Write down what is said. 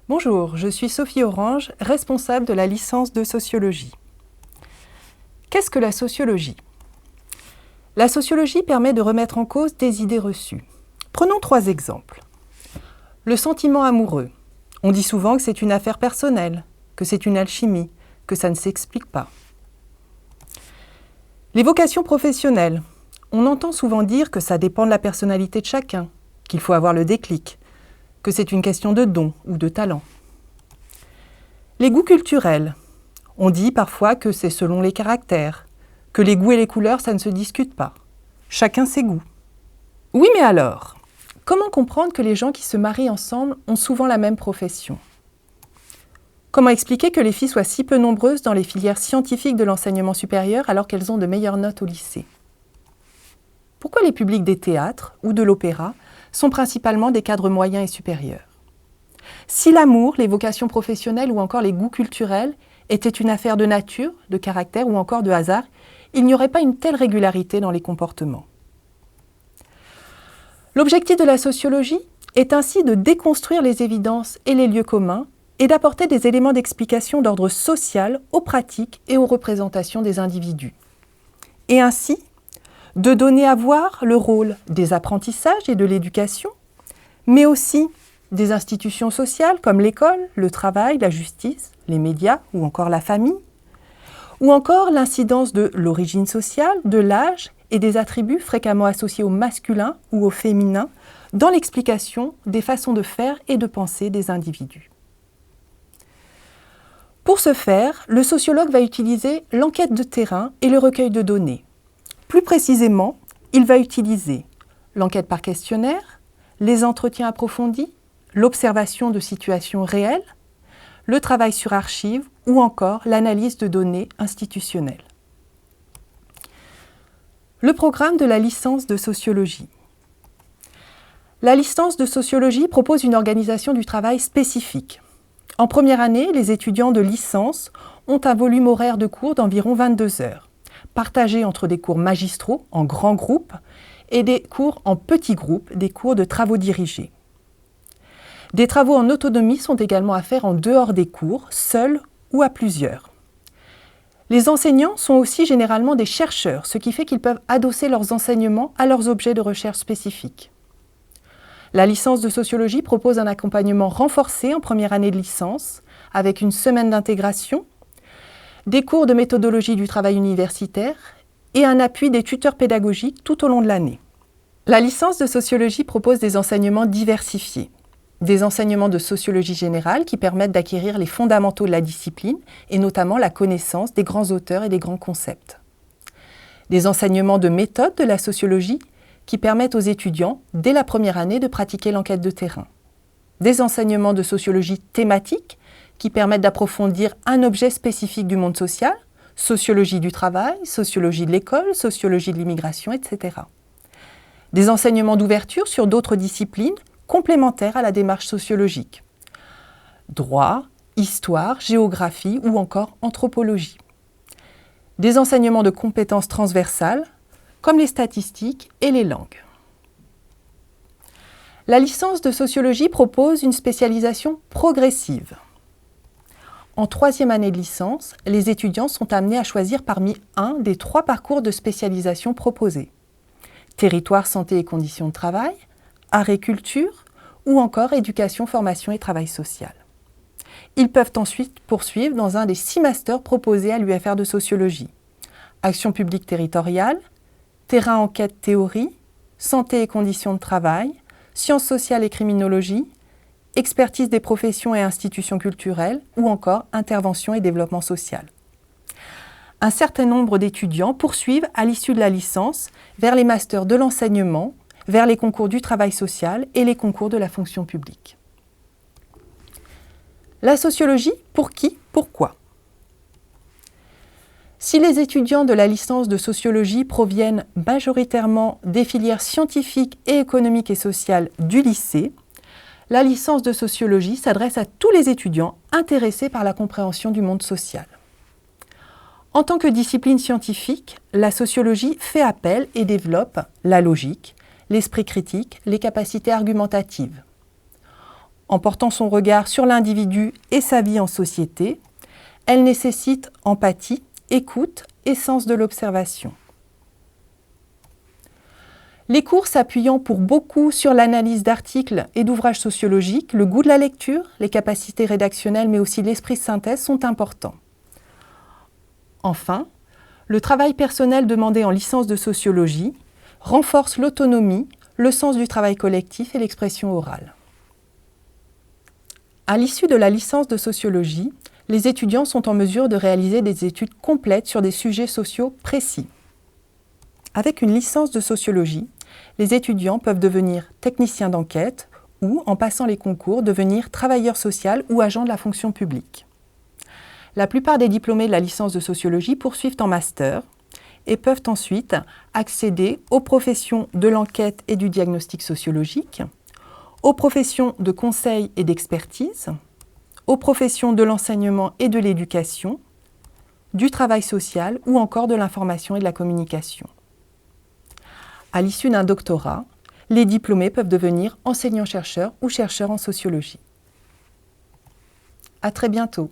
Bonjour, je suis Sophie Orange, responsable de la licence de sociologie. Qu'est-ce que la sociologie? La sociologie permet de remettre en cause des idées reçues. Prenons 3 exemples. Le sentiment amoureux. On dit souvent que c'est une affaire personnelle, que c'est une alchimie, que ça ne s'explique pas. Les vocations professionnelles. On entend souvent dire que ça dépend de la personnalité de chacun, qu'il faut avoir le déclic, que c'est une question de don ou de talent. Les goûts culturels. On dit parfois que c'est selon les caractères, que les goûts et les couleurs, ça ne se discute pas. Chacun ses goûts. Oui, mais alors, comment comprendre que les gens qui se marient ensemble ont souvent la même profession? Comment expliquer que les filles soient si peu nombreuses dans les filières scientifiques de l'enseignement supérieur alors qu'elles ont de meilleures notes au lycée? Pourquoi les publics des théâtres ou de l'opéra sont principalement des cadres moyens et supérieurs? Si l'amour, les vocations professionnelles ou encore les goûts culturels étaient une affaire de nature, de caractère ou encore de hasard, il n'y aurait pas une telle régularité dans les comportements. L'objectif de la sociologie est ainsi de déconstruire les évidences et les lieux communs et d'apporter des éléments d'explication d'ordre social aux pratiques et aux représentations des individus. Et ainsi, de donner à voir le rôle des apprentissages et de l'éducation, mais aussi des institutions sociales comme l'école, le travail, la justice, les médias ou encore la famille, ou encore l'incidence de l'origine sociale, de l'âge et des attributs fréquemment associés au masculin ou au féminin dans l'explication des façons de faire et de penser des individus. Pour ce faire, le sociologue va utiliser l'enquête de terrain et le recueil de données. Plus précisément, il va utiliser l'enquête par questionnaire, les entretiens approfondis, l'observation de situations réelles, le travail sur archives ou encore l'analyse de données institutionnelles. Le programme de la licence de sociologie. La licence de sociologie propose une organisation du travail spécifique. En première année, les étudiants de licence ont un volume horaire de cours d'environ 22 heures, partagés entre des cours magistraux en grands groupes et des cours en petits groupes, des cours de travaux dirigés. Des travaux en autonomie sont également à faire en dehors des cours, seuls ou à plusieurs. Les enseignants sont aussi généralement des chercheurs, ce qui fait qu'ils peuvent adosser leurs enseignements à leurs objets de recherche spécifiques. La licence de sociologie propose un accompagnement renforcé en première année de licence, avec une semaine d'intégration, des cours de méthodologie du travail universitaire et un appui des tuteurs pédagogiques tout au long de l'année. La licence de sociologie propose des enseignements diversifiés. Des enseignements de sociologie générale qui permettent d'acquérir les fondamentaux de la discipline et notamment la connaissance des grands auteurs et des grands concepts. Des enseignements de méthode de la sociologie qui permettent aux étudiants, dès la première année, de pratiquer l'enquête de terrain. Des enseignements de sociologie thématique qui permettent d'approfondir un objet spécifique du monde social, sociologie du travail, sociologie de l'école, sociologie de l'immigration, etc. Des enseignements d'ouverture sur d'autres disciplines complémentaires à la démarche sociologique. Droit, histoire, géographie ou encore anthropologie. Des enseignements de compétences transversales, comme les statistiques et les langues. La licence de sociologie propose une spécialisation progressive. En 3e année de licence, les étudiants sont amenés à choisir parmi un des 3 parcours de spécialisation proposés. Territoire, santé et conditions de travail, art et culture, ou encore éducation, formation et travail social. Ils peuvent ensuite poursuivre dans un des 6 masters proposés à l'UFR de sociologie. Action publique territoriale, terrain enquête théorie, santé et conditions de travail, sciences sociales et criminologie, expertise des professions et institutions culturelles, ou encore intervention et développement social. Un certain nombre d'étudiants poursuivent à l'issue de la licence vers les masters de l'enseignement, vers les concours du travail social et les concours de la fonction publique. La sociologie, pour qui, pourquoi? Si les étudiants de la licence de sociologie proviennent majoritairement des filières scientifiques et économiques et sociales du lycée, la licence de sociologie s'adresse à tous les étudiants intéressés par la compréhension du monde social. En tant que discipline scientifique, la sociologie fait appel et développe la logique, l'esprit critique, les capacités argumentatives. en portant son regard sur l'individu et sa vie en société. Elle nécessite empathie, écoute et sens de l'observation. Les cours s'appuyant pour beaucoup sur l'analyse d'articles et d'ouvrages sociologiques, le goût de la lecture, les capacités rédactionnelles mais aussi l'esprit de synthèse sont importants. Enfin, le travail personnel demandé en licence de sociologie renforce l'autonomie, le sens du travail collectif et l'expression orale. À l'issue de la licence de sociologie, les étudiants sont en mesure de réaliser des études complètes sur des sujets sociaux précis. Avec une licence de sociologie, les étudiants peuvent devenir techniciens d'enquête ou, en passant les concours, devenir travailleurs sociaux ou agents de la fonction publique. La plupart des diplômés de la licence de sociologie poursuivent en master et peuvent ensuite accéder aux professions de l'enquête et du diagnostic sociologique, aux professions de conseil et d'expertise, aux professions de l'enseignement et de l'éducation, du travail social ou encore de l'information et de la communication. À l'issue d'un doctorat, les diplômés peuvent devenir enseignants-chercheurs ou chercheurs en sociologie. À très bientôt.